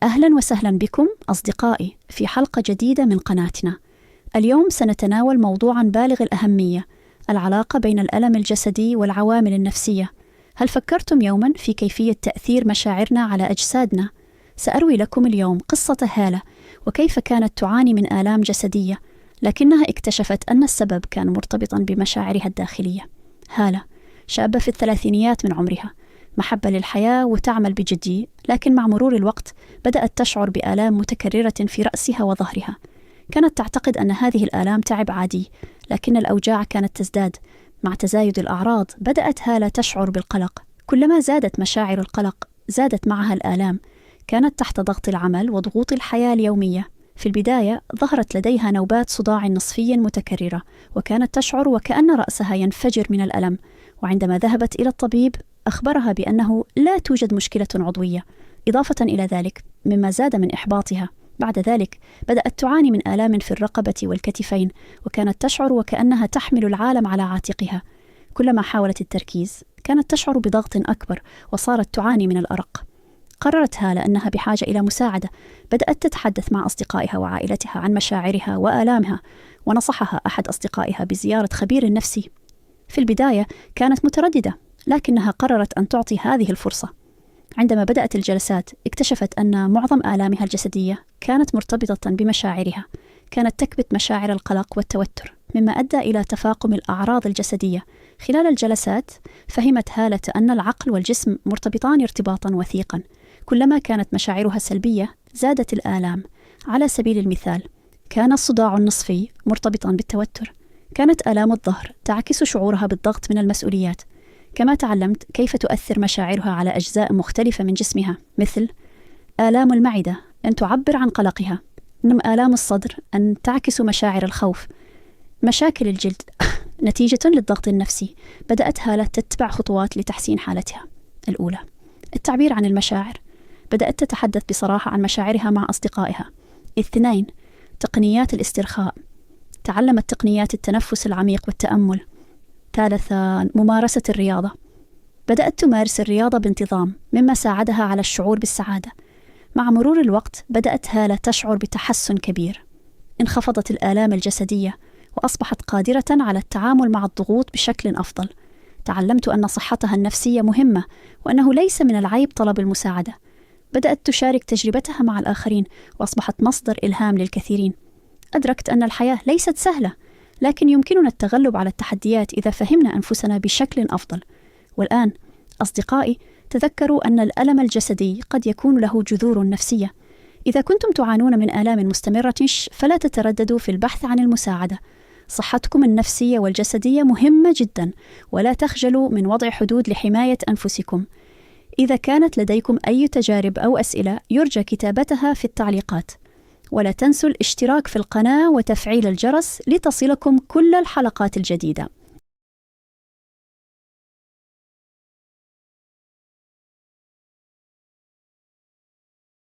أهلا وسهلا بكم أصدقائي في حلقة جديدة من قناتنا. اليوم سنتناول موضوعا بالغ الأهمية: العلاقة بين الألم الجسدي والعوامل النفسية. هل فكرتم يوما في كيفية تأثير مشاعرنا على أجسادنا؟ سأروي لكم اليوم قصة هالة وكيف كانت تعاني من آلام جسدية، لكنها اكتشفت أن السبب كان مرتبطا بمشاعرها الداخلية. هالة شابة في الثلاثينيات من عمرها، محبة للحياة وتعمل بجدية، لكن مع مرور الوقت بدأت تشعر بآلام متكررة في رأسها وظهرها. كانت تعتقد أن هذه الآلام تعب عادي، لكن الأوجاع كانت تزداد. مع تزايد الأعراض بدأت هالة تشعر بالقلق. كلما زادت مشاعر القلق زادت معها الآلام. كانت تحت ضغط العمل وضغوط الحياة اليومية. في البداية ظهرت لديها نوبات صداع نصفي متكررة، وكانت تشعر وكأن رأسها ينفجر من الألم. وعندما ذهبت إلى الطبيب أخبرها بأنه لا توجد مشكلة عضوية. إضافة إلى ذلك، مما زاد من إحباطها، بعد ذلك بدأت تعاني من آلام في الرقبة والكتفين، وكانت تشعر وكأنها تحمل العالم على عاتقها. كلما حاولت التركيز كانت تشعر بضغط أكبر، وصارت تعاني من الأرق. قررت هالة أنها بحاجة إلى مساعدة. بدأت تتحدث مع أصدقائها وعائلتها عن مشاعرها وآلامها، ونصحها أحد أصدقائها بزيارة خبير نفسي. في البداية كانت مترددة، لكنها قررت أن تعطي هذه الفرصة. عندما بدأت الجلسات اكتشفت أن معظم آلامها الجسدية كانت مرتبطة بمشاعرها. كانت تكبت مشاعر القلق والتوتر، مما أدى إلى تفاقم الأعراض الجسدية. خلال الجلسات فهمت هالة أن العقل والجسم مرتبطان ارتباطا وثيقا. كلما كانت مشاعرها سلبية زادت الآلام. على سبيل المثال، كان الصداع النصفي مرتبطا بالتوتر. كانت آلام الظهر تعكس شعورها بالضغط من المسؤوليات. كما تعلمت كيف تؤثر مشاعرها على أجزاء مختلفة من جسمها، مثل آلام المعدة أن تعبر عن قلقها، آلام الصدر أن تعكس مشاعر الخوف، مشاكل الجلد نتيجة للضغط النفسي. بدأت هالة تتبع خطوات لتحسين حالتها. الأولى: التعبير عن المشاعر. بدأت تتحدث بصراحة عن مشاعرها مع أصدقائها. 2: تقنيات الاسترخاء. تعلمت تقنيات التنفس العميق والتأمل. 3: ممارسة الرياضة. بدأت تمارس الرياضة بانتظام، مما ساعدها على الشعور بالسعادة. مع مرور الوقت بدأت هالة تشعر بتحسن كبير. انخفضت الآلام الجسدية وأصبحت قادرة على التعامل مع الضغوط بشكل أفضل. تعلمت أن صحتها النفسية مهمة، وأنه ليس من العيب طلب المساعدة. بدأت تشارك تجربتها مع الآخرين، وأصبحت مصدر إلهام للكثيرين. أدركت أن الحياة ليست سهلة، لكن يمكننا التغلب على التحديات إذا فهمنا أنفسنا بشكل أفضل. والآن أصدقائي، تذكروا أن الألم الجسدي قد يكون له جذور نفسية. إذا كنتم تعانون من آلام مستمرة فلا تترددوا في البحث عن المساعدة. صحتكم النفسية والجسدية مهمة جدا، ولا تخجلوا من وضع حدود لحماية أنفسكم. إذا كانت لديكم أي تجارب أو أسئلة يرجى كتابتها في التعليقات. ولا تنسوا الاشتراك في القناة وتفعيل الجرس لتصلكم كل الحلقات الجديدة.